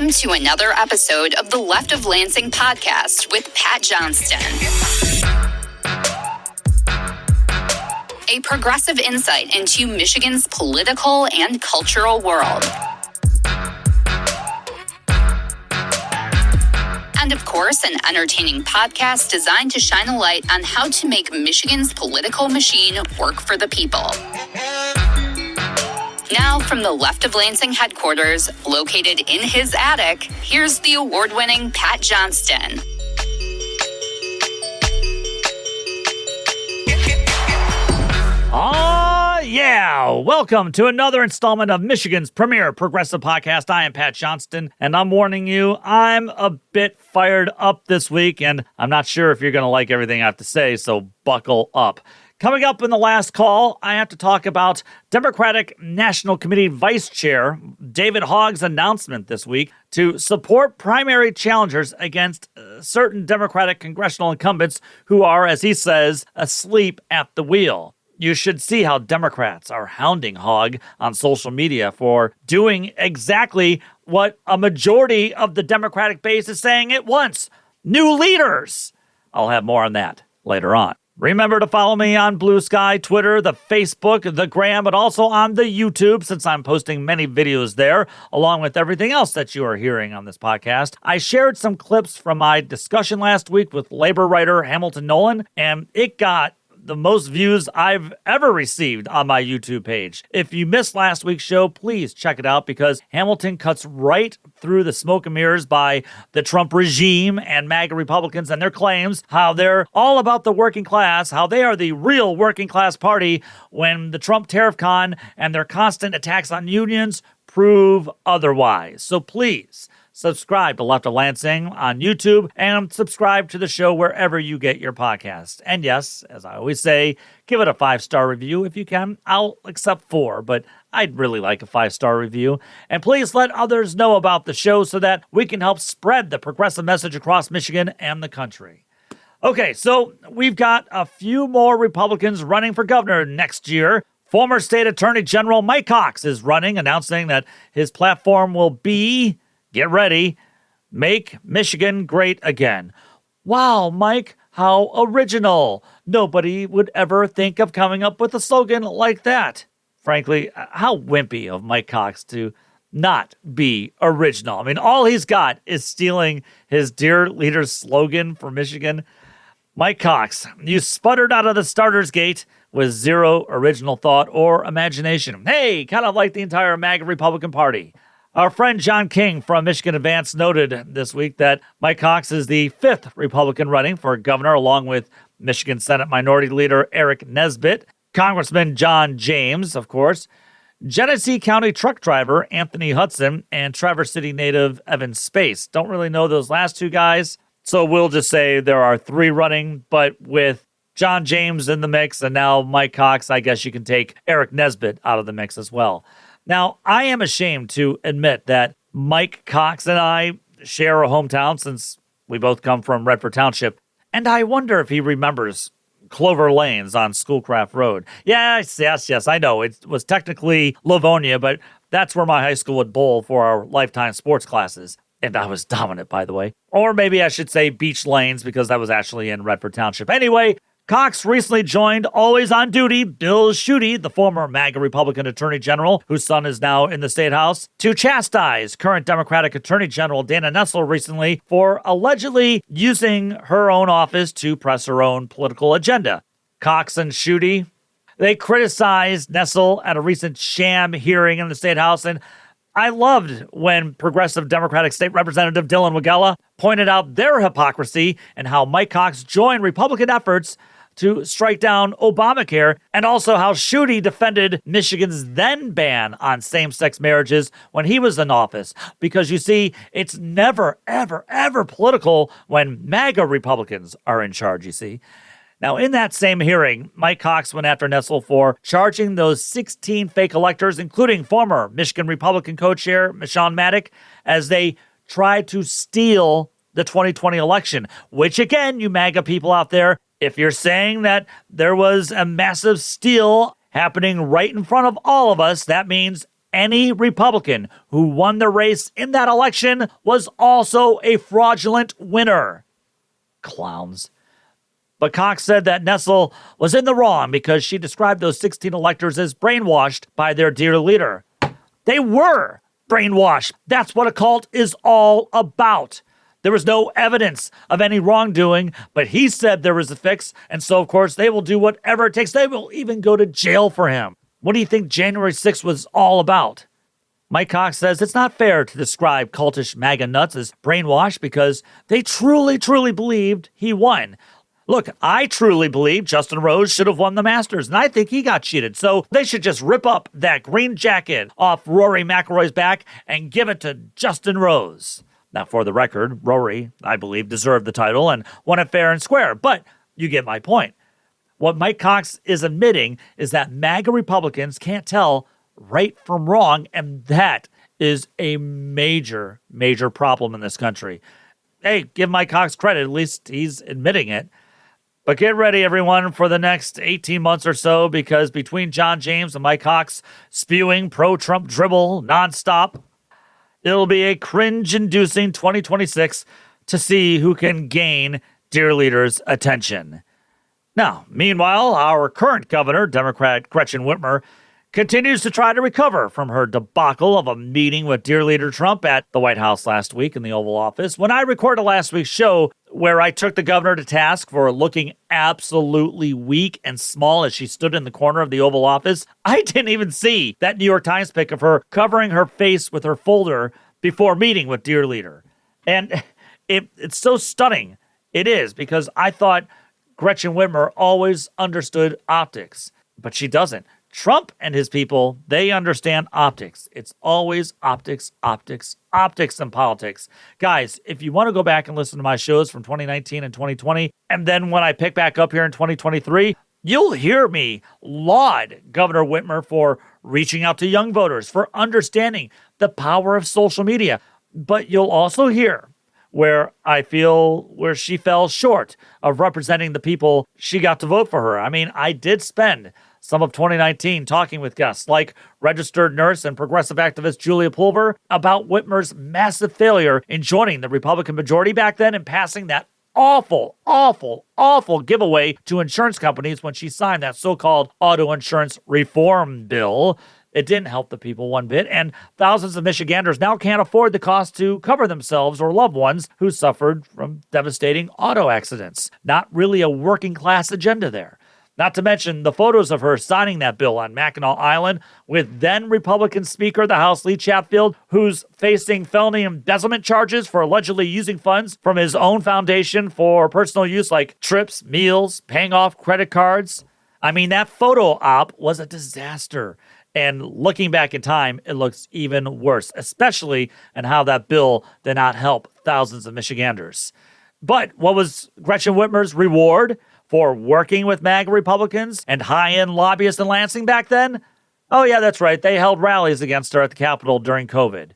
Welcome to another episode of the Left of Lansing podcast with Pat Johnston. A progressive insight into Michigan's political and cultural world. And of course, an entertaining podcast designed to shine a light on how to make Michigan's political machine work for the people. Now, from the Left of Lansing headquarters, located in his attic, here's the award-winning Pat Johnston. Yeah! Welcome to another installment of Michigan's premier progressive podcast. I am Pat Johnston, and I'm warning you, I'm a bit fired up this week, and I'm not sure if you're going to like everything I have to say, so buckle up. Coming up in the last call, I have to talk about Democratic National Committee Vice Chair David Hogg's announcement this week to support primary challengers against certain Democratic congressional incumbents who are, as he says, asleep at the wheel. You should see how Democrats are hounding Hogg on social media for doing exactly what a majority of the Democratic base is saying at once. New leaders! I'll have more on that later on. Remember to follow me on Blue Sky, Twitter, the Facebook, the Gram, but also on the YouTube, since I'm posting many videos there, along with everything else that you are hearing on this podcast. I shared some clips from my discussion last week with labor writer Hamilton Nolan, and it got the most views I've ever received on my YouTube page. If you missed last week's show, please check it out because Hamilton cuts right through the smoke and mirrors by the Trump regime and MAGA Republicans and their claims, how they're all about the working class, how they are the real working class party when the Trump tariff con and their constant attacks on unions prove otherwise. So please, subscribe to Left of Lansing on YouTube and subscribe to the show wherever you get your podcasts. And yes, as I always say, give it a 5-star review if you can. I'll accept 4, but I'd really like a 5-star review. And please let others know about the show so that we can help spread the progressive message across Michigan and the country. Okay, so we've got a few more Republicans running for governor next year. Former State Attorney General Mike Cox is running, announcing that his platform will be, get ready, make Michigan great again. Wow, Mike, how original. Nobody would ever think of coming up with a slogan like that. Frankly, how wimpy of Mike Cox to not be original. I mean, all he's got is stealing his dear leader's slogan for Michigan. Mike Cox, you sputtered out of the starter's gate with zero original thought or imagination. Hey, kind of like the entire MAGA Republican Party. Our friend John King from Michigan Advance noted this week that Mike Cox is the 5th Republican running for governor, along with Michigan Senate Minority Leader Eric Nesbitt, Congressman John James, of course, Genesee County truck driver Anthony Hudson, and Traverse City native Evan Space. Don't really know those last two guys, so we'll just say there are 3 running, but with John James in the mix and now Mike Cox, I guess you can take Eric Nesbitt out of the mix as well. Now, I am ashamed to admit that Mike Cox and I share a hometown since we both come from Redford Township, and I wonder if he remembers Clover Lanes on Schoolcraft Road. Yes, I know. It was technically Livonia, but that's where my high school would bowl for our lifetime sports classes. And I was dominant, by the way. Or maybe I should say Beach Lanes, because that was actually in Redford Township. Anyway, Cox recently joined always on duty Bill Schuette, the former MAGA Republican Attorney General, whose son is now in the State House, to chastise current Democratic Attorney General Dana Nessel recently for allegedly using her own office to press her own political agenda. Cox and Schuette, they criticized Nessel at a recent sham hearing in the State House, and I loved when progressive Democratic State Representative Dylan Wagella pointed out their hypocrisy and how Mike Cox joined Republican efforts to strike down Obamacare, and also how Schuette defended Michigan's then ban on same-sex marriages when he was in office. Because you see, it's never, ever, ever political when MAGA Republicans are in charge, you see. Now, in that same hearing, Mike Cox went after Nessel for charging those 16 fake electors, including former Michigan Republican co-chair Michonne Maddock, as they tried to steal the 2020 election, which, again, you MAGA people out there, if you're saying that there was a massive steal happening right in front of all of us, that means any Republican who won the race in that election was also a fraudulent winner. Clowns. But Cox said that Nessel was in the wrong because she described those 16 electors as brainwashed by their dear leader. They were brainwashed. That's what a cult is all about. There was no evidence of any wrongdoing, but he said there was a fix, and so, of course, they will do whatever it takes. They will even go to jail for him. What do you think January 6th was all about? Mike Cox says it's not fair to describe cultish MAGA nuts as brainwashed because they truly, truly believed he won. Look, I truly believe Justin Rose should have won the Masters, and I think he got cheated. So they should just rip up that green jacket off Rory McIlroy's back and give it to Justin Rose. Now, for the record, Rory, I believe, deserved the title and won it fair and square. But you get my point. What Mike Cox is admitting is that MAGA Republicans can't tell right from wrong, and that is a major, major problem in this country. Hey, give Mike Cox credit. At least he's admitting it. But get ready, everyone, for the next 18 months or so, because between John James and Mike Cox spewing pro-Trump dribble nonstop, it'll be a cringe-inducing 2026 to see who can gain dear leader's attention. Now, meanwhile, our current governor, Democrat Gretchen Whitmer, continues to try to recover from her debacle of a meeting with dear leader Trump at the White House last week in the Oval Office. When I recorded last week's show, where I took the governor to task for looking absolutely weak and small as she stood in the corner of the Oval Office, I didn't even see that New York Times pic of her covering her face with her folder before meeting with dear leader. And it's so stunning. It is, because I thought Gretchen Whitmer always understood optics, but she doesn't. Trump and his people, they understand optics. It's always optics, optics, optics in politics. Guys, if you want to go back and listen to my shows from 2019 and 2020, and then when I pick back up here in 2023, you'll hear me laud Governor Whitmer for reaching out to young voters, for understanding the power of social media. But you'll also hear where she fell short of representing the people she got to vote for her. I mean, I did spend some of 2019 talking with guests like registered nurse and progressive activist Julia Pulver about Whitmer's massive failure in joining the Republican majority back then and passing that awful, awful, awful giveaway to insurance companies when she signed that so-called auto insurance reform bill. It didn't help the people one bit, and thousands of Michiganders now can't afford the cost to cover themselves or loved ones who suffered from devastating auto accidents. Not really a working class agenda there. Not to mention the photos of her signing that bill on Mackinac Island with then Republican Speaker of the House Lee Chatfield, who's facing felony embezzlement charges for allegedly using funds from his own foundation for personal use like trips, meals, paying off credit cards. I mean, that photo op was a disaster. And looking back in time, it looks even worse, especially in how that bill did not help thousands of Michiganders. But what was Gretchen Whitmer's reward for working with MAGA Republicans and high-end lobbyists in Lansing back then? Oh, yeah, that's right. They held rallies against her at the Capitol during COVID.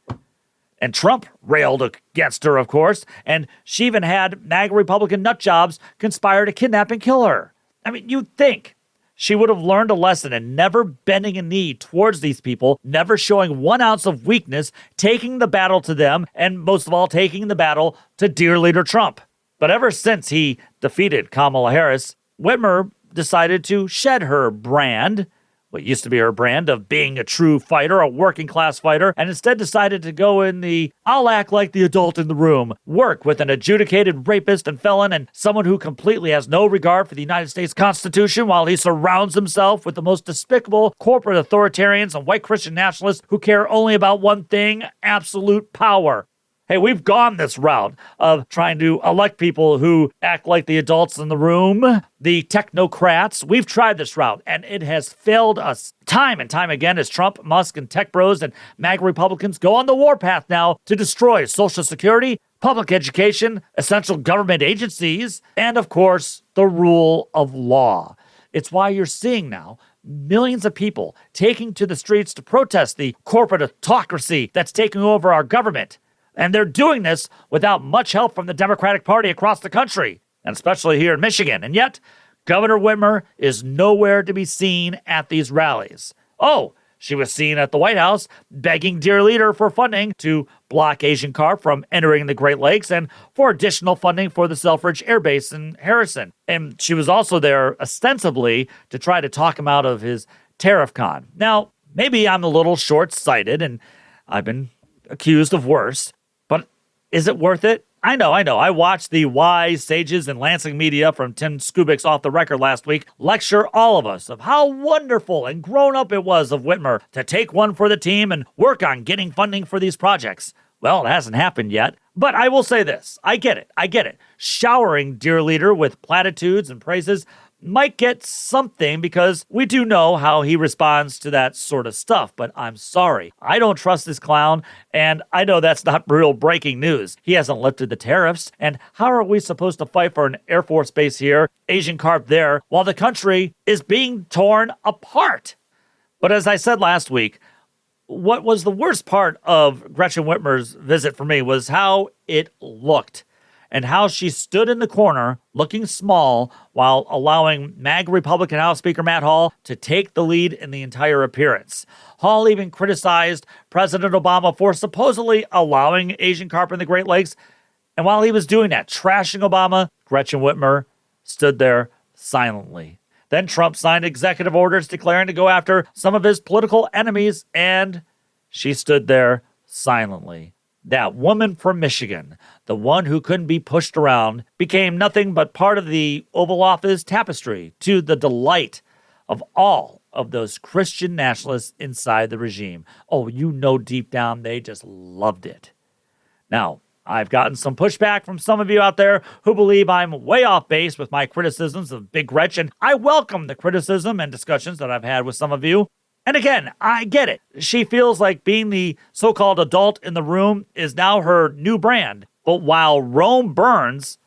And Trump railed against her, of course, and she even had MAGA Republican nutjobs conspire to kidnap and kill her. I mean, you'd think she would have learned a lesson in never bending a knee towards these people, never showing 1 ounce of weakness, taking the battle to them, and most of all, taking the battle to dear leader Trump. But ever since he defeated Kamala Harris, Whitmer decided to shed her brand, what used to be her brand of being a true fighter, a working class fighter, and instead decided to go in the I'll act like the adult in the room, work with an adjudicated rapist and felon and someone who completely has no regard for the United States Constitution while he surrounds himself with the most despicable corporate authoritarians and white Christian nationalists who care only about one thing, absolute power. Hey, we've gone this route of trying to elect people who act like the adults in the room, the technocrats. We've tried this route, and it has failed us time and time again as Trump, Musk, and tech bros and MAGA Republicans go on the warpath now to destroy Social Security, public education, essential government agencies, and, of course, the rule of law. It's why you're seeing now millions of people taking to the streets to protest the corporate autocracy that's taking over our government. And they're doing this without much help from the Democratic Party across the country, and especially here in Michigan. And yet, Governor Whitmer is nowhere to be seen at these rallies. Oh, She was seen at the White House begging Dear Leader for funding to block Asian carp from entering the Great Lakes and for additional funding for the Selfridge Air Base in Harrison. And she was also there ostensibly to try to talk him out of his tariff con. Now, maybe I'm a little short-sighted and I've been accused of worse, but is it worth it? I know. I watched the wise sages in Lansing media from Tim Skubik's Off the Record last week lecture all of us of how wonderful and grown up it was of Whitmer to take one for the team and work on getting funding for these projects. Well, it hasn't happened yet, but I will say this. I get it. Showering Dear Leader with platitudes and praises might get something because we do know how he responds to that sort of stuff, but I'm sorry. I don't trust this clown, and I know that's not real breaking news. He hasn't lifted the tariffs, and how are we supposed to fight for an Air Force base here, Asian carp there, while the country is being torn apart? But as I said last week, what was the worst part of Gretchen Whitmer's visit for me was how it looked. And how she stood in the corner looking small while allowing MAGA Republican House Speaker Matt Hall to take the lead in the entire appearance. Hall even criticized President Obama for supposedly allowing Asian carp in the Great Lakes. And while he was doing that, trashing Obama, Gretchen Whitmer stood there silently. Then Trump signed executive orders declaring to go after some of his political enemies, and she stood there silently. That woman from Michigan, the one who couldn't be pushed around, became nothing but part of the Oval Office tapestry to the delight of all of those Christian nationalists inside the regime. Oh, you know deep down they just loved it. Now, I've gotten some pushback from some of you out there who believe I'm way off base with my criticisms of Big Gretchen. I welcome the criticism and discussions that I've had with some of you. And again, I get it. She feels like being the so-called adult in the room is now her new brand. But while Rome burns,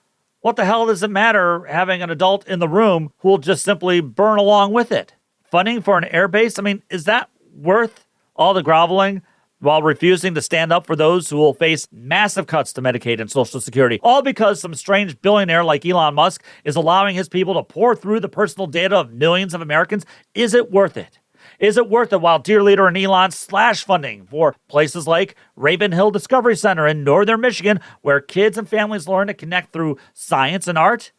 what the hell does it matter having an adult in the room who will just simply burn along with it? Funding for an airbase? I mean, is that worth all the groveling while refusing to stand up for those who will face massive cuts to Medicaid and Social Security? All because some strange billionaire like Elon Musk is allowing his people to pour through the personal data of millions of Americans? Is it worth it? Is it worth it while Dear Leader and Elon slash funding for places like Ravenhill Discovery Center in northern Michigan, where kids and families learn to connect through science and art?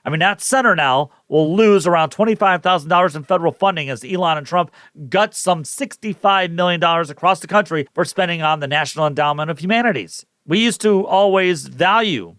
I mean, that center now will lose around $25,000 in federal funding as Elon and Trump gut some $65 million across the country for spending on the National Endowment of Humanities. We used to always value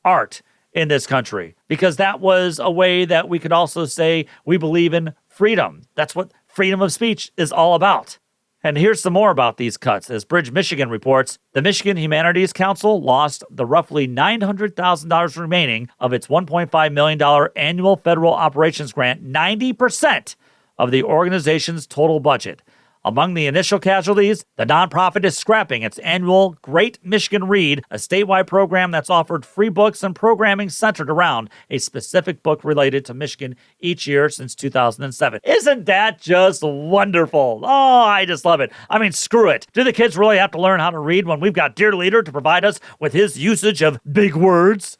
art in this country because that was a way that we could also say we believe in freedom. That's what freedom of speech is all about. And here's some more about these cuts. As Bridge, Michigan reports, the Michigan Humanities Council lost the roughly $900,000 remaining of its $1.5 million annual federal operations grant, 90% of the organization's total budget. Among the initial casualties, the nonprofit is scrapping its annual Great Michigan Read, a statewide program that's offered free books and programming centered around a specific book related to Michigan each year since 2007. Isn't that just wonderful? Oh, I just love it. I mean, screw it. Do the kids really have to learn how to read when we've got Dear Leader to provide us with his usage of big words?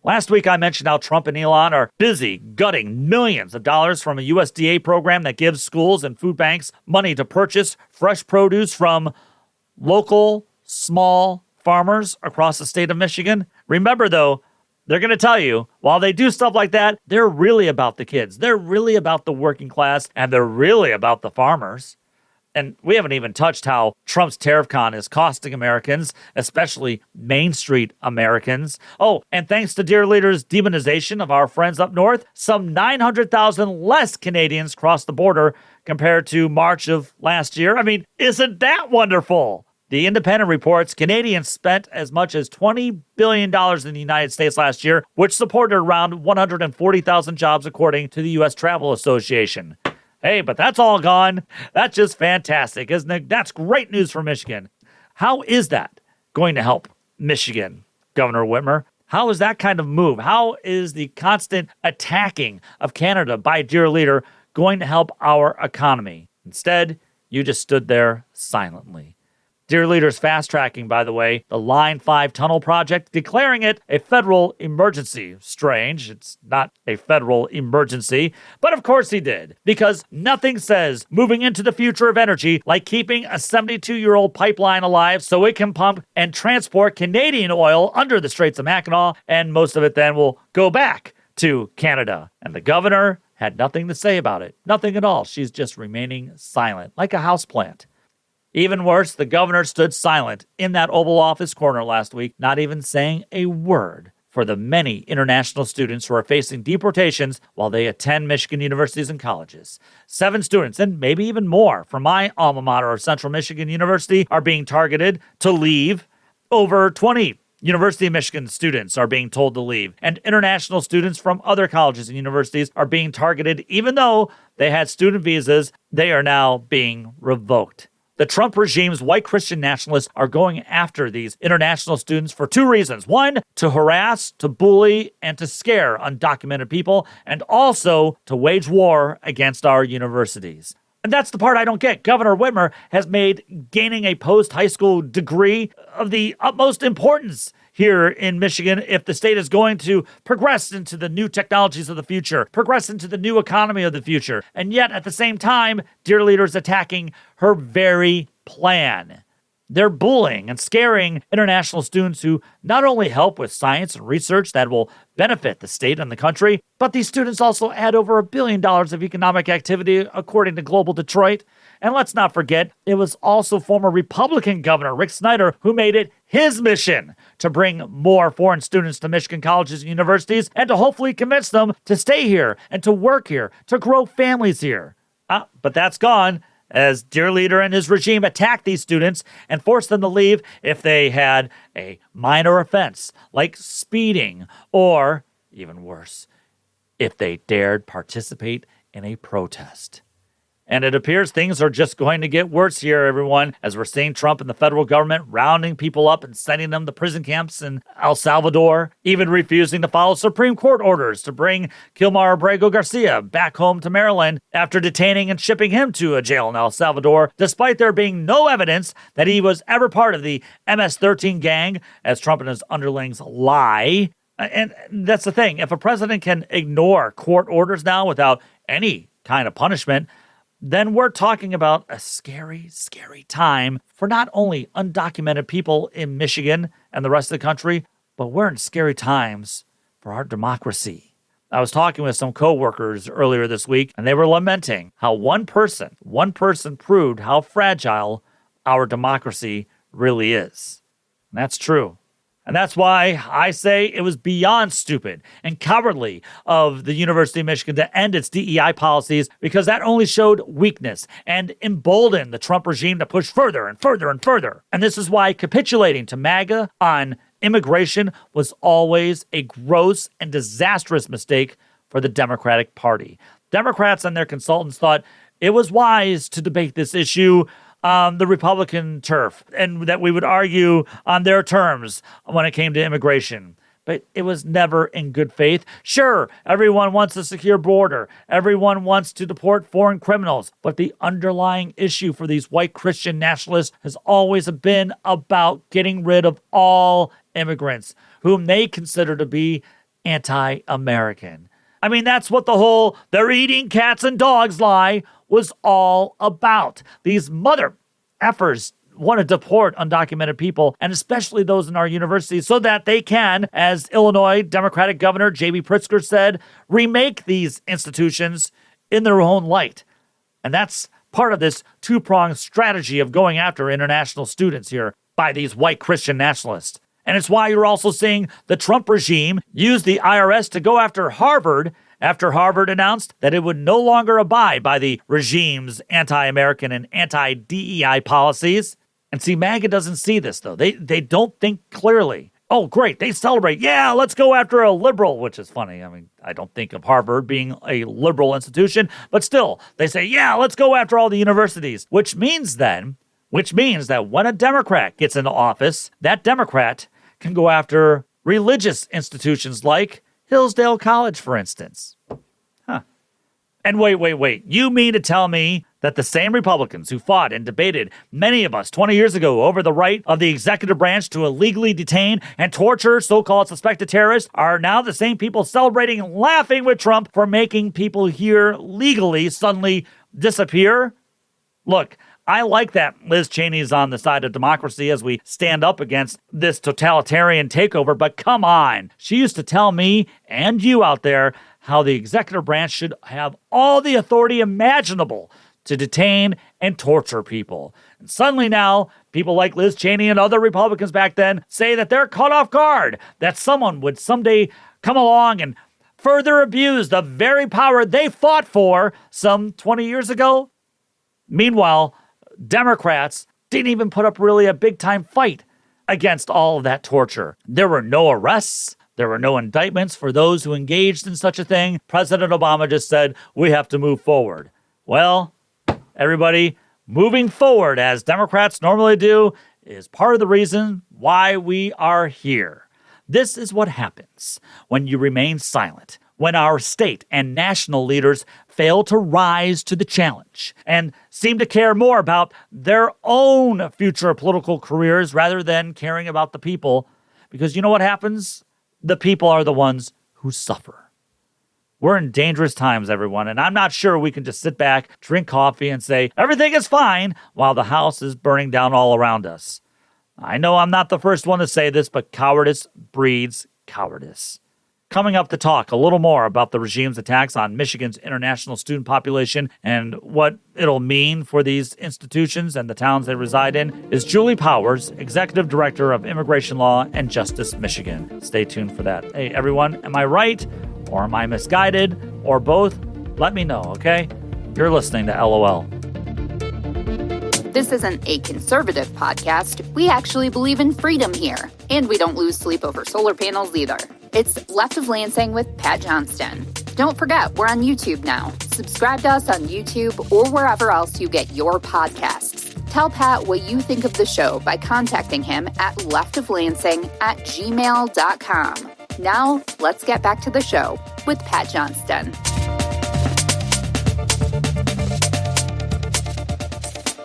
Last week, I mentioned how Trump and Elon are busy gutting millions of dollars from a USDA program that gives schools and food banks money to purchase fresh produce from local, small farmers across the state of Michigan. Remember, though, they're going to tell you, while they do stuff like that, they're really about the kids. They're really about the working class, and they're really about the farmers. And we haven't even touched how Trump's tariff con is costing Americans, especially Main Street Americans. Oh, and thanks to Dear Leader's demonization of our friends up north, some 900,000 less Canadians crossed the border compared to March of last year. I mean, isn't that wonderful? The Independent reports Canadians spent as much as $20 billion in the United States last year, which supported around 140,000 jobs, according to the U.S. Travel Association. Hey, but that's all gone. That's just fantastic, isn't it? That's great news for Michigan. How is that going to help Michigan, Governor Whitmer? How is that kind of move? How is the constant attacking of Canada by Dear Leader going to help our economy? Instead, you just stood there silently. Dear Leader's fast-tracking, by the way, the Line 5 tunnel project, declaring it a federal emergency. Strange, it's not a federal emergency, but of course he did, because nothing says moving into the future of energy like keeping a 72-year-old pipeline alive so it can pump and transport Canadian oil under the Straits of Mackinac, and most of it then will go back to Canada. And the governor had nothing to say about it. Nothing at all. She's just remaining silent, like a houseplant. Even worse, the governor stood silent in that Oval Office corner last week, not even saying a word for the many international students who are facing deportations while they attend Michigan universities and colleges. 7 students, and maybe even more, from my alma mater of Central Michigan University are being targeted to leave. Over 20 University of Michigan students are being told to leave, and international students from other colleges and universities are being targeted even though they had student visas. They are now being revoked. The Trump regime's white Christian nationalists are going after these international students for 2 reasons. 1, to harass, to bully, and to scare undocumented people, and also to wage war against our universities. And that's the part I don't get. Governor Whitmer has made gaining a post-high school degree of the utmost importance here in Michigan if the state is going to progress into the new technologies of the future, progress into the new economy of the future. And yet, at the same time, Dear Leader is attacking her very plan. They're bullying and scaring international students who not only help with science and research that will benefit the state and the country, but these students also add over $1 billion of economic activity, according to Global Detroit. And let's not forget, it was also former Republican Governor Rick Snyder who made it his mission to bring more foreign students to Michigan colleges and universities and to hopefully convince them to stay here and to work here, to grow families here. But that's gone, as Dear Leader and his regime attacked these students and forced them to leave if they had a minor offense, like speeding, or, even worse, if they dared participate in a protest. And it appears things are just going to get worse here, everyone, as we're seeing Trump and the federal government rounding people up and sending them to prison camps in El Salvador, even refusing to follow Supreme Court orders to bring Kilmar Abrego Garcia back home to Maryland after detaining and shipping him to a jail in El Salvador, despite there being no evidence that he was ever part of the MS-13 gang, as Trump and his underlings lie. And that's the thing. If a president can ignore court orders now without any kind of punishment, then we're talking about a scary, scary time for not only undocumented people in Michigan and the rest of the country, but we're in scary times for our democracy. I was talking with some coworkers earlier this week, and they were lamenting how one person proved how fragile our democracy really is. And that's true. And that's why I say it was beyond stupid and cowardly of the University of Michigan to end its DEI policies, because that only showed weakness and emboldened the Trump regime to push further and further and further. And this is why capitulating to MAGA on immigration was always a gross and disastrous mistake for the Democratic Party. Democrats and their consultants thought it was wise to debate this issue on the Republican turf, and that we would argue on their terms when it came to immigration. But it was never in good faith. Sure, everyone wants a secure border. Everyone wants to deport foreign criminals. But the underlying issue for these white Christian nationalists has always been about getting rid of all immigrants, whom they consider to be anti-American. I mean, that's what the whole "they're eating cats and dogs" lie was all about. These mother effers want to deport undocumented people, and especially those in our universities, so that they can, as Illinois Democratic Governor J.B. Pritzker said, remake these institutions in their own light. And that's part of this two-pronged strategy of going after international students here by these white Christian nationalists. And it's why you're also seeing the Trump regime use the IRS to go after Harvard after Harvard announced that it would no longer abide by the regime's anti-American and anti-DEI policies. And see, MAGA doesn't see this, though. They don't think clearly. Oh, great, they celebrate. Yeah, let's go after a liberal, which is funny. I mean, I don't think of Harvard being a liberal institution, but still, they say, yeah, let's go after all the universities, which means that when a Democrat gets into office, that Democrat can go after religious institutions like Hillsdale College, for instance. And wait. You mean to tell me that the same Republicans who fought and debated many of us 20 years ago over the right of the executive branch to illegally detain and torture so-called suspected terrorists are now the same people celebrating and laughing with Trump for making people here legally suddenly disappear? Look, I like that Liz Cheney's on the side of democracy as we stand up against this totalitarian takeover, but come on. She used to tell me and you out there how the executive branch should have all the authority imaginable to detain and torture people. And suddenly now, people like Liz Cheney and other Republicans back then say that they're caught off guard, that someone would someday come along and further abuse the very power they fought for some 20 years ago. Meanwhile, Democrats didn't even put up really a big-time fight against all of that torture. There were no arrests. There were no indictments for those who engaged in such a thing. President Obama just said, we have to move forward. Well, everybody, moving forward, as Democrats normally do, is part of the reason why we are here. This is what happens when you remain silent, when our state and national leaders fail to rise to the challenge and seem to care more about their own future political careers rather than caring about the people. Because you know what happens? The people are the ones who suffer. We're in dangerous times, everyone, and I'm not sure we can just sit back, drink coffee, and say, everything is fine, while the house is burning down all around us. I know I'm not the first one to say this, but cowardice breeds cowardice. Coming up to talk a little more about the regime's attacks on Michigan's international student population and what it'll mean for these institutions and the towns they reside in is Julie Powers, Executive Director of Immigration Law and Justice Michigan. Stay tuned for that. Hey, everyone, am I right or am I misguided or both? Let me know, okay? You're listening to LOL. This isn't a conservative podcast. We actually believe in freedom here, and we don't lose sleep over solar panels either. It's Left of Lansing with Pat Johnston. Don't forget, we're on YouTube now. Subscribe to us on YouTube or wherever else you get your podcasts. Tell Pat what you think of the show by contacting him at leftoflansing@gmail.com. Now, let's get back to the show with Pat Johnston.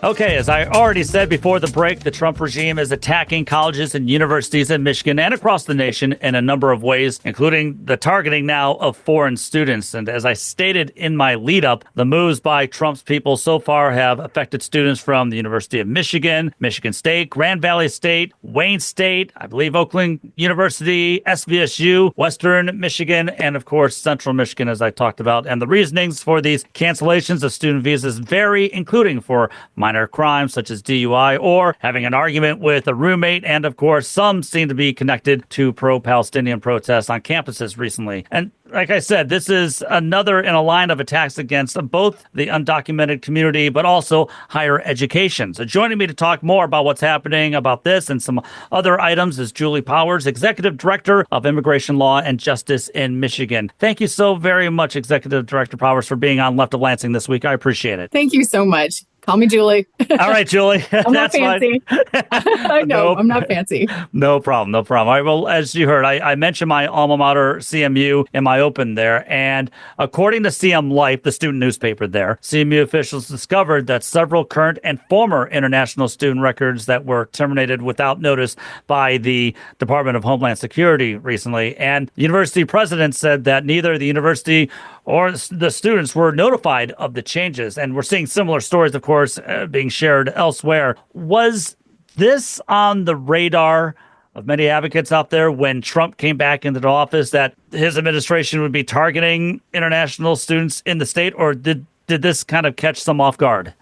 Okay, as I already said before the break, the Trump regime is attacking colleges and universities in Michigan and across the nation in a number of ways, including the targeting now of foreign students. And as I stated in my lead-up, the moves by Trump's people so far have affected students from the University of Michigan, Michigan State, Grand Valley State, Wayne State, I believe Oakland University, SVSU, Western Michigan, and of course, Central Michigan, as I talked about. And the reasonings for these cancellations of student visas vary, including for minor crimes such as DUI or having an argument with a roommate. And of course, some seem to be connected to pro-Palestinian protests on campuses recently. And like I said, this is another in a line of attacks against both the undocumented community, but also higher education. So joining me to talk more about what's happening about this and some other items is Julie Powers, Executive Director of Immigration Law and Justice in Michigan. Thank you so very much, Executive Director Powers, for being on Left of Lansing this week. I appreciate it. Thank you so much. Call me Julie. All right, Julie. I'm not fancy. I know, I'm not fancy. No problem. All right, well, as you heard, I mentioned my alma mater, CMU, in my open there. And according to CM Life, the student newspaper there, CMU officials discovered that several current and former international student records that were terminated without notice by the Department of Homeland Security recently. And the university president said that neither the university or the students were notified of the changes. And we're seeing similar stories, of course, being shared elsewhere. Was this on the radar of many advocates out there when Trump came back into the office, that his administration would be targeting international students in the state, or did this kind of catch some off guard?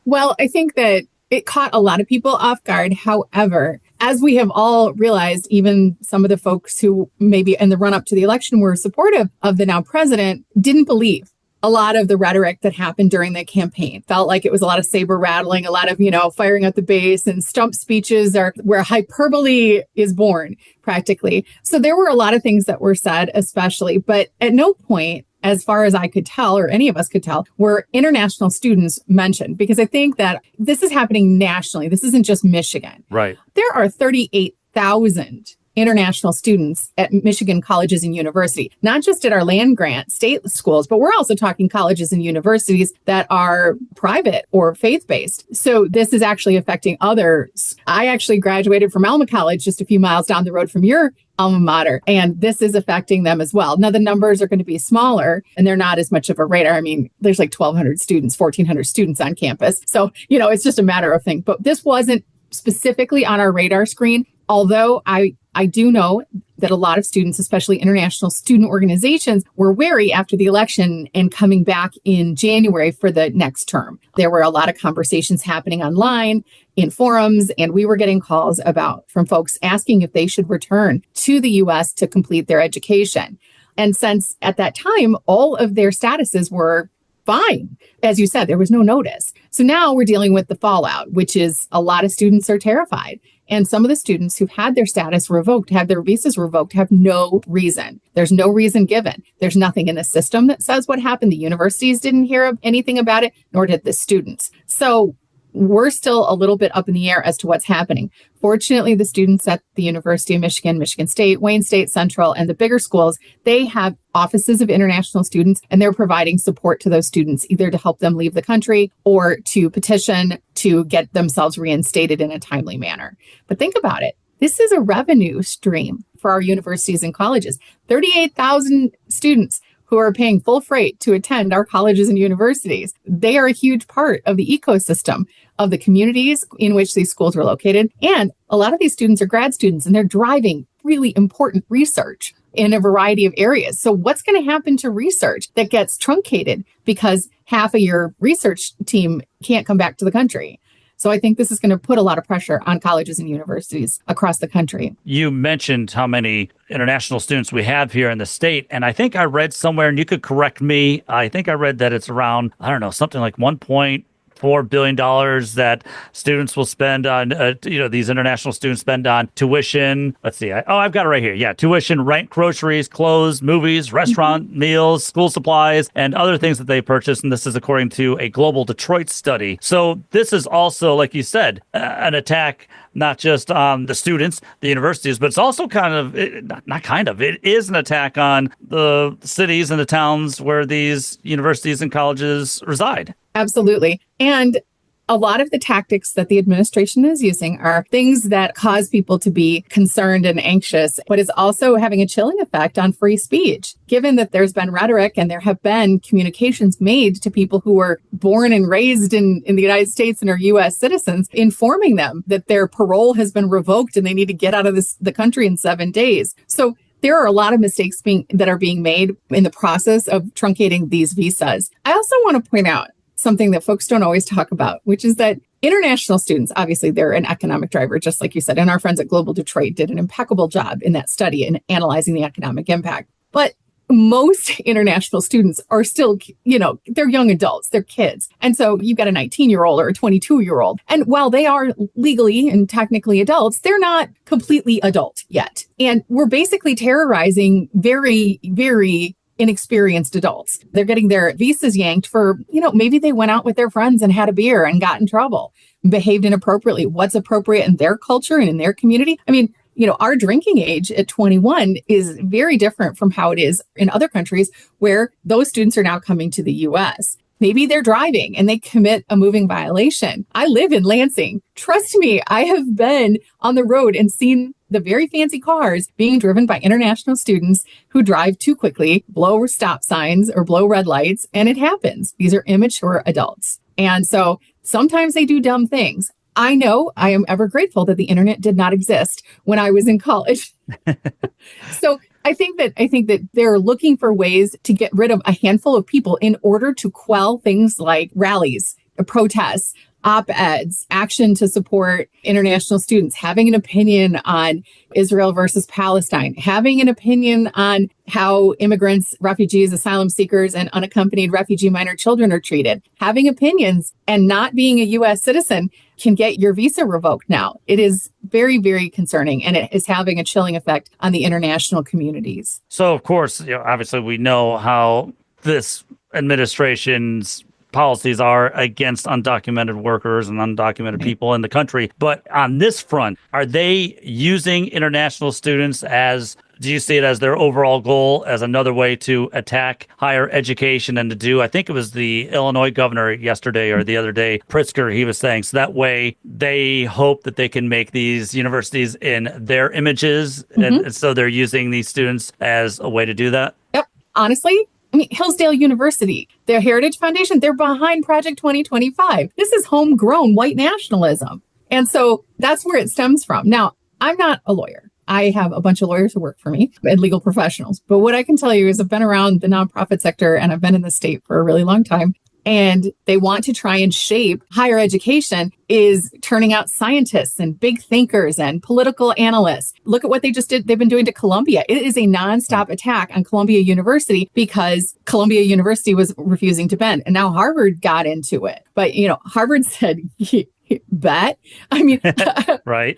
Well, I think that it caught a lot of people off guard. However, as we have all realized, even some of the folks who maybe in the run up to the election were supportive of the now president didn't believe a lot of the rhetoric that happened during the campaign. Felt like it was a lot of saber rattling, a lot of, firing at the base, and stump speeches are where hyperbole is born practically. So there were a lot of things that were said, especially, but at no point, as far as I could tell, or any of us could tell, were international students mentioned, because I think that this is happening nationally. This isn't just Michigan. Right. There are 38,000 international students at Michigan colleges and universities, not just at our land grant state schools, but we're also talking colleges and universities that are private or faith-based. So this is actually affecting others. I actually graduated from Alma College just a few miles down the road from your alma mater, and this is affecting them as well. Now, the numbers are going to be smaller and they're not as much of a radar. I mean, there's like 1,200 students, 1,400 students on campus. So, it's just a matter of thing. But this wasn't specifically on our radar screen, although I do know that a lot of students, especially international student organizations, were wary after the election and coming back in January for the next term. There were a lot of conversations happening online in forums, and we were getting calls from folks asking if they should return to the U.S. to complete their education. And since at that time, all of their statuses were fine, as you said, there was no notice. So now we're dealing with the fallout, which is a lot of students are terrified. And some of the students who've had their status revoked, have their visas revoked, have no reason. There's no reason given. There's nothing in the system that says what happened. The universities didn't hear anything about it, nor did the students. So we're still a little bit up in the air as to what's happening. Fortunately, the students at the University of Michigan, Michigan State, Wayne State Central, and the bigger schools, they have offices of international students, and they're providing support to those students, either to help them leave the country or to petition to get themselves reinstated in a timely manner. But think about it. This is a revenue stream for our universities and colleges. 38,000 students who are paying full freight to attend our colleges and universities. They are a huge part of the ecosystem of the communities in which these schools are located. And a lot of these students are grad students, and they're driving really important research in a variety of areas. So what's going to happen to research that gets truncated because half of your research team can't come back to the country? So I think this is going to put a lot of pressure on colleges and universities across the country. You mentioned how many international students we have here in the state. And I think I read somewhere, and you could correct me, I think I read that it's around, something like $1.4 billion that students will spend on, these international students spend on tuition. Let's see. I've got it right here. Yeah. Tuition, rent, groceries, clothes, movies, restaurant meals, school supplies, and other things that they purchase. And this is according to a global Detroit study. So this is also, like you said, an attack not just on the students, the universities, but it's also it is an attack on the cities and the towns where these universities and colleges reside. Absolutely. And a lot of the tactics that the administration is using are things that cause people to be concerned and anxious, but is also having a chilling effect on free speech. Given that there's been rhetoric and there have been communications made to people who were born and raised in the United States and are U.S. citizens, informing them that their parole has been revoked and they need to get out of the country in 7 days. So there are a lot of mistakes that are being made in the process of truncating these visas. I also want to point out something that folks don't always talk about, which is that international students, obviously, they're an economic driver, just like you said, and our friends at Global Detroit did an impeccable job in that study in analyzing the economic impact. But most international students are still, they're young adults, they're kids. And so you've got a 19-year-old or a 22-year-old. And while they are legally and technically adults, they're not completely adult yet. And we're basically terrorizing very, very inexperienced adults. They're getting their visas yanked for, maybe they went out with their friends and had a beer and got in trouble, behaved inappropriately. What's appropriate in their culture and in their community? I mean, our drinking age at 21 is very different from how it is in other countries where those students are now coming to the U.S. Maybe they're driving and they commit a moving violation. I live in Lansing. Trust me, I have been on the road and seen the very fancy cars being driven by international students who drive too quickly, blow stop signs or blow red lights, and it happens. These are immature adults. And so sometimes they do dumb things. I know I am ever grateful that the internet did not exist when I was in college. So I think that they're looking for ways to get rid of a handful of people in order to quell things like rallies, protests, op-eds, action to support international students, having an opinion on Israel versus Palestine, having an opinion on how immigrants, refugees, asylum seekers, and unaccompanied refugee minor children are treated. Having opinions and not being a U.S. citizen can get your visa revoked now. It is very, very concerning, and it is having a chilling effect on the international communities. So, of course, obviously we know how this administration's policies are against undocumented workers and undocumented people in the country. But on this front, are they using international students do you see it as their overall goal, as another way to attack higher education and I think it was the Illinois governor yesterday or the other day, Pritzker, he was saying, so that way they hope that they can make these universities in their images. And so they're using these students as a way to do that? Yep. Honestly, I mean, Hillsdale University, their Heritage Foundation, they're behind Project 2025. This is homegrown white nationalism. And so that's where it stems from. Now, I'm not a lawyer. I have a bunch of lawyers who work for me and legal professionals. But what I can tell you is I've been around the nonprofit sector and I've been in the state for a really long time. And they want to try and shape higher education is turning out scientists and big thinkers and political analysts. Look at what they just did. They've been doing to Columbia. It is a nonstop attack on Columbia University because Columbia University was refusing to bend. And now Harvard got into it. But, Harvard said, bet. I mean, right.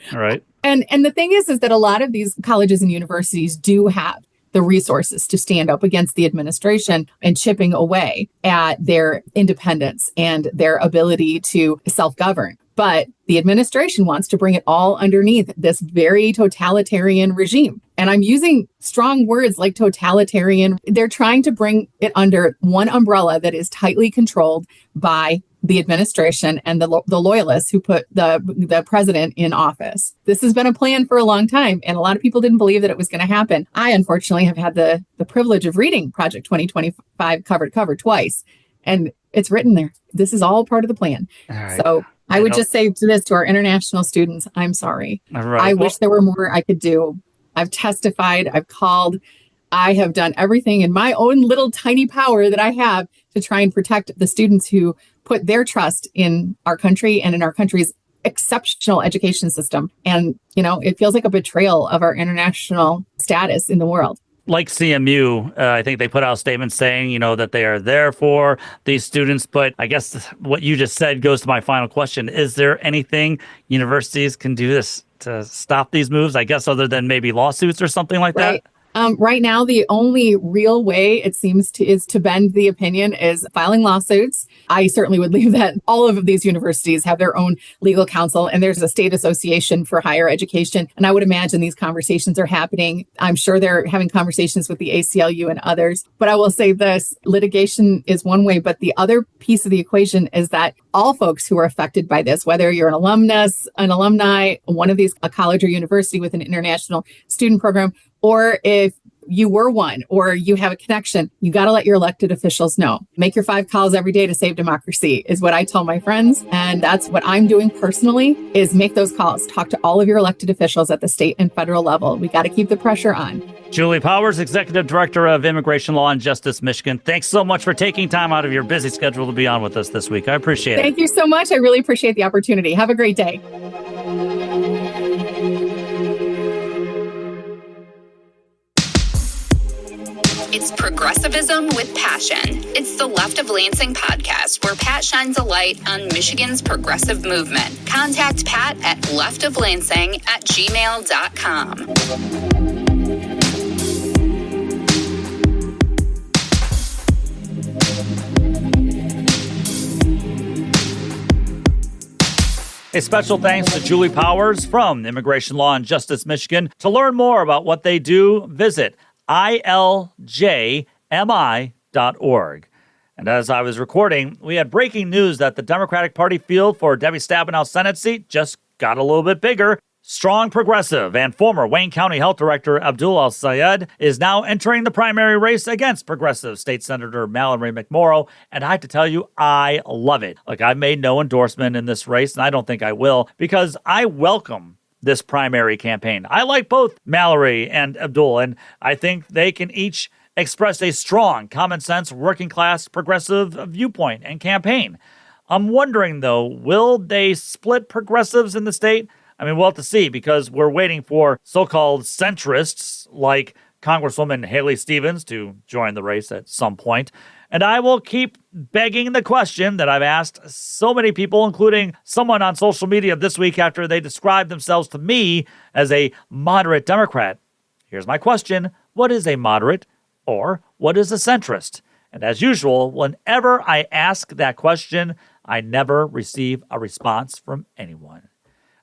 And the thing is that a lot of these colleges and universities do have the resources to stand up against the administration and chipping away at their independence and their ability to self-govern. But the administration wants to bring it all underneath this very totalitarian regime. And I'm using strong words like totalitarian. They're trying to bring it under one umbrella that is tightly controlled by the administration and the loyalists who put the president in office. This has been a plan for a long time, and a lot of people didn't believe that it was going to happen. I, unfortunately, have had the privilege of reading Project 2025 cover to cover twice, and it's written there. This is all part of the plan. Right. So I would just say to our international students, I'm sorry. Right. I wish there were more I could do. I've testified, I've called, I have done everything in my own little tiny power that I have to try and protect the students who put their trust in our country and in our country's exceptional education system. And, it feels like a betrayal of our international status in the world. Like CMU, I think they put out a statement saying, that they are there for these students. But I guess what you just said goes to my final question. Is there anything universities can do to stop these moves, I guess, other than maybe lawsuits or something like that? Right now, the only real way it seems is to bend the opinion is filing lawsuits. I certainly would leave that. All of these universities have their own legal counsel, and there's a state association for higher education. And I would imagine these conversations are happening. I'm sure they're having conversations with the ACLU and others. But I will say this, litigation is one way, but the other piece of the equation is that all folks who are affected by this, whether you're an alumni, one of these, a college or university with an international student program, or if you were one or you have a connection, you got to let your elected officials know. Make your 5 calls every day to save democracy is what I tell my friends. And that's what I'm doing personally is make those calls. Talk to all of your elected officials at the state and federal level. We got to keep the pressure on. Julie Powers, Executive Director of Immigration Law and Justice, Michigan. Thanks so much for taking time out of your busy schedule to be on with us this week. I appreciate it. Thank you so much. I really appreciate the opportunity. Have a great day. It's progressivism with passion. It's the Left of Lansing podcast, where Pat shines a light on Michigan's progressive movement. Contact Pat at leftoflansing@gmail.com. A special thanks to Julie Powers from Immigration Law and Justice Michigan. To learn more about what they do, visit iljmi.org. And as I was recording, we had breaking news that the Democratic Party field for Debbie Stabenow's Senate seat just got a little bit bigger. Strong progressive and former Wayne County Health Director Abdul Al-Sayed is now entering the primary race against progressive State Senator Mallory McMorrow. And I have to tell you, I love it. I've made no endorsement in this race, and I don't think I will, because I welcome this primary campaign. I like both Mallory and Abdul, and I think they can each express a strong, common sense, working class, progressive viewpoint and campaign. I'm wondering, though, will they split progressives in the state? I mean, we'll have to see, because we're waiting for so-called centrists like Congresswoman Haley Stevens to join the race at some point. And I will keep begging the question that I've asked so many people, including someone on social media this week after they described themselves to me as a moderate Democrat. Here's my question. What is a moderate, or what is a centrist? And as usual, whenever I ask that question, I never receive a response from anyone.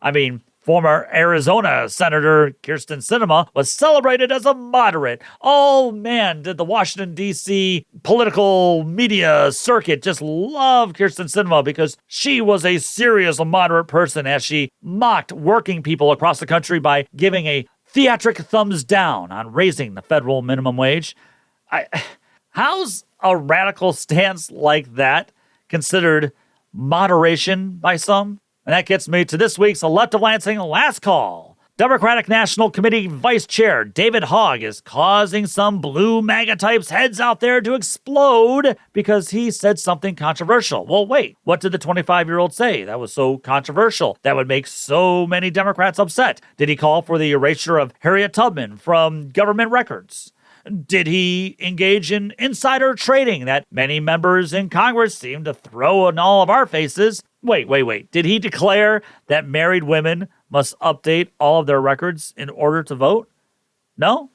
I mean, former Arizona Senator Kyrsten Sinema was celebrated as a moderate. Oh man, did the Washington, D.C. political media circuit just love Kyrsten Sinema because she was a serious moderate person as she mocked working people across the country by giving a theatric thumbs down on raising the federal minimum wage. How's a radical stance like that considered moderation by some? And that gets me to this week's Left of Lansing Last Call. Democratic National Committee Vice Chair David Hogg is causing some blue MAGA types' heads out there to explode because he said something controversial. Well, wait, what did the 25-year-old say that was so controversial that would make so many Democrats upset? Did he call for the erasure of Harriet Tubman from government records? Did he engage in insider trading that many members in Congress seem to throw in all of our faces? Wait. Did he declare that married women must update all of their records in order to vote? No?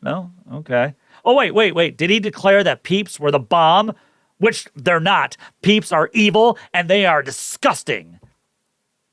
Okay. Oh, wait. Did he declare that peeps were the bomb? Which they're not. Peeps are evil and they are disgusting.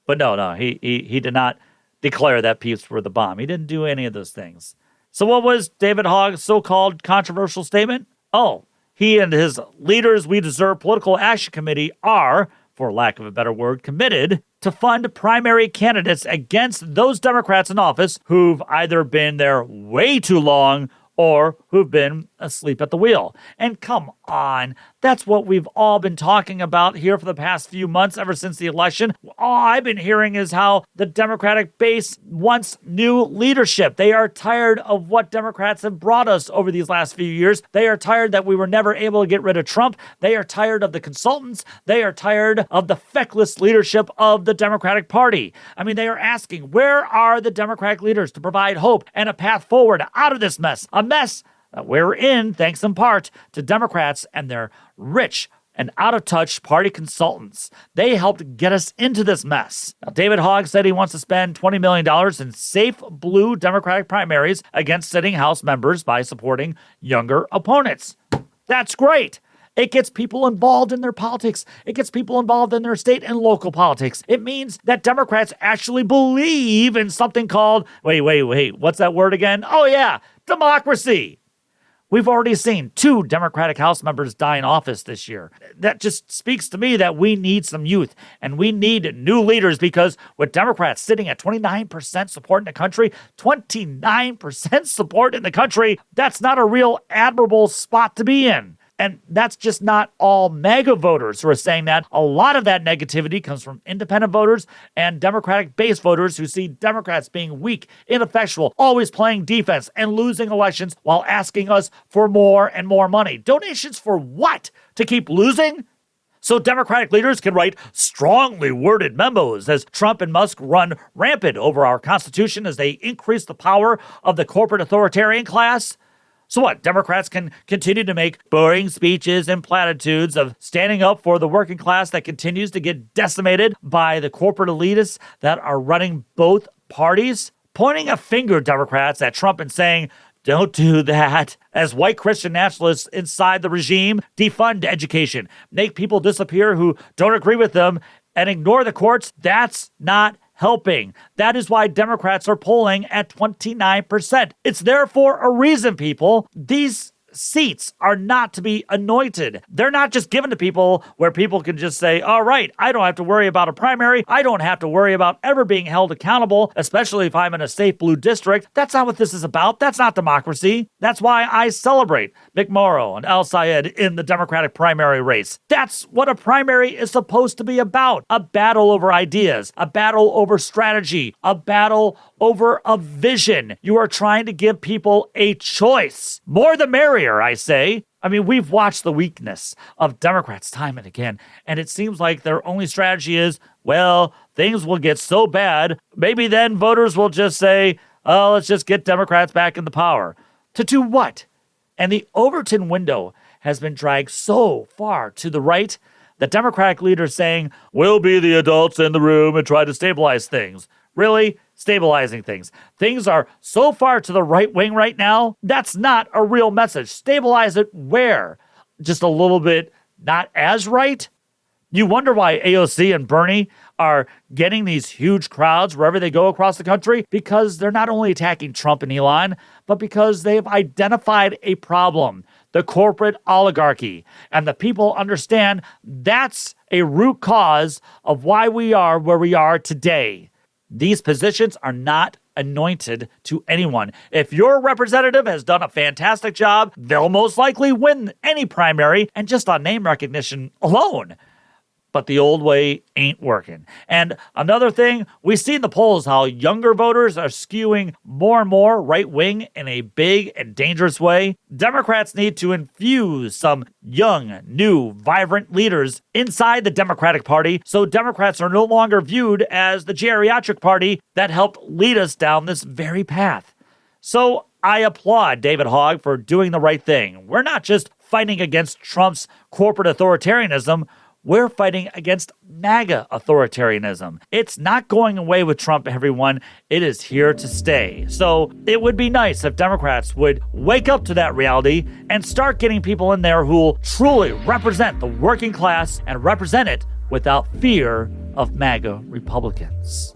But no, he did not declare that peeps were the bomb. He didn't do any of those things. So what was David Hogg's so-called controversial statement? Oh, he and his Leaders We Deserve Political Action Committee are, for lack of a better word, committed to fund primary candidates against those Democrats in office who've either been there way too long or who've been asleep at the wheel. And come on, that's what we've all been talking about here for the past few months ever since the election. All I've been hearing is how the Democratic base wants new leadership. They are tired of what Democrats have brought us over these last few years. They are tired that we were never able to get rid of Trump. They are tired of the consultants. They are tired of the feckless leadership of the Democratic Party. I mean, they are asking, where are the Democratic leaders to provide hope and a path forward out of this mess? A mess that we're in, thanks in part to Democrats and their rich and out-of-touch party consultants. They helped get us into this mess. Now, David Hogg said he wants to spend $20 million in safe blue Democratic primaries against sitting House members by supporting younger opponents. That's great. It gets people involved in their politics. It gets people involved in their state and local politics. It means that Democrats actually believe in something called, wait, what's that word again? Oh yeah, democracy. We've already seen 2 Democratic House members die in office this year. That just speaks to me that we need some youth and we need new leaders because with Democrats sitting at 29% support in the country, 29% support in the country, that's not a real admirable spot to be in. And that's just not all MAGA voters who are saying that. A lot of that negativity comes from independent voters and Democratic base voters who see Democrats being weak, ineffectual, always playing defense and losing elections while asking us for more and more money. Donations for what? To keep losing? So Democratic leaders can write strongly worded memos as Trump and Musk run rampant over our Constitution as they increase the power of the corporate authoritarian class? So what, Democrats can continue to make boring speeches and platitudes of standing up for the working class that continues to get decimated by the corporate elitists that are running both parties? Pointing a finger, Democrats, at Trump and saying, don't do that. As white Christian nationalists inside the regime, defund education, make people disappear who don't agree with them, and ignore the courts, that's not helping. That is why Democrats are polling at 29%. It's there for a reason, people. These seats are not to be anointed. They're not just given to people where people can just say, all right, I don't have to worry about a primary. I don't have to worry about ever being held accountable, especially if I'm in a safe blue district. That's not what this is about. That's not democracy. That's why I celebrate McMorrow and El-Sayed in the Democratic primary race. That's what a primary is supposed to be about. A battle over ideas, a battle over strategy, a battle over a vision. You are trying to give people a choice. More the merrier, I say. I mean, we've watched the weakness of Democrats time and again, and it seems like their only strategy is, well, things will get so bad, maybe then voters will just say, oh, let's just get Democrats back in the power. To do what? And the Overton window has been dragged so far to the right, the Democratic leaders saying, we'll be the adults in the room and try to stabilize things. Really? Stabilizing things. Things are so far to the right wing right now, that's not a real message. Stabilize it where? just a little bit not as right. You wonder why AOC and Bernie are getting these huge crowds wherever they go across the country, because they're not only attacking Trump and Elon, but because they've identified a problem, the corporate oligarchy. And the people understand that's a root cause of why we are where we are today. These positions are not anointed to anyone. If your representative has done a fantastic job, they'll most likely win any primary, and just on name recognition alone. But the old way ain't working. And another thing, we see in the polls how younger voters are skewing more and more right-wing in a big and dangerous way. Democrats need to infuse some young, new, vibrant leaders inside the Democratic Party, so Democrats are no longer viewed as the geriatric party that helped lead us down this very path. So I applaud David Hogg for doing the right thing. We're not just fighting against Trump's corporate authoritarianism, we're fighting against MAGA authoritarianism. It's not going away with Trump, everyone. It is here to stay. So it would be nice if Democrats would wake up to that reality and start getting people in there who will truly represent the working class and represent it without fear of MAGA Republicans.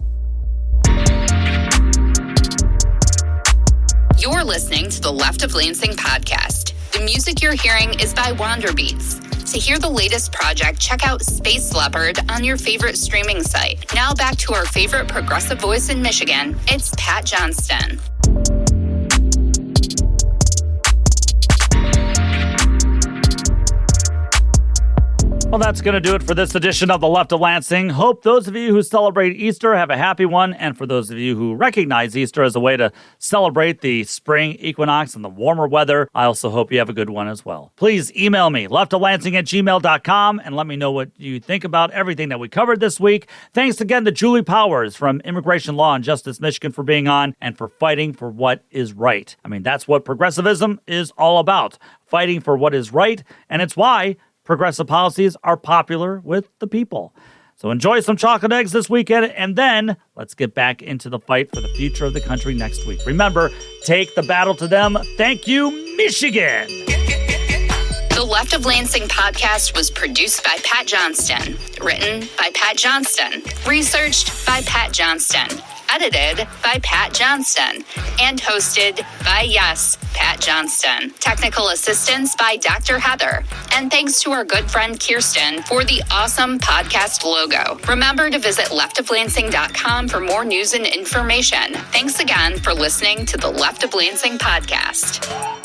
You're listening to the Left of Lansing podcast. The music you're hearing is by Wander Beats. To hear the latest project, check out Space Leopard on your favorite streaming site. Now back to our favorite progressive voice in Michigan. It's Pat Johnston. Well, that's going to do it for this edition of the Left of Lansing. Hope those of you who celebrate Easter have a happy one. And for those of you who recognize Easter as a way to celebrate the spring equinox and the warmer weather, I also hope you have a good one as well. Please email me, leftoflansing@gmail.com, and let me know what you think about everything that we covered this week. Thanks again to Julie Powers from Immigration Law and Justice Michigan for being on and for fighting for what is right. I mean, that's what progressivism is all about, fighting for what is right, and it's why progressive policies are popular with the people. So enjoy some chocolate eggs this weekend, and then let's get back into the fight for the future of the country next week. Remember, take the battle to them. Thank you, Michigan. The Left of Lansing podcast was produced by Pat Johnston, written by Pat Johnston, researched by Pat Johnston, edited by Pat Johnston, and hosted by, yes, Pat Johnston. Technical assistance by Dr. Heather. And thanks to our good friend Kirsten for the awesome podcast logo. Remember to visit leftoflansing.com for more news and information. Thanks again for listening to the Left of Lansing podcast.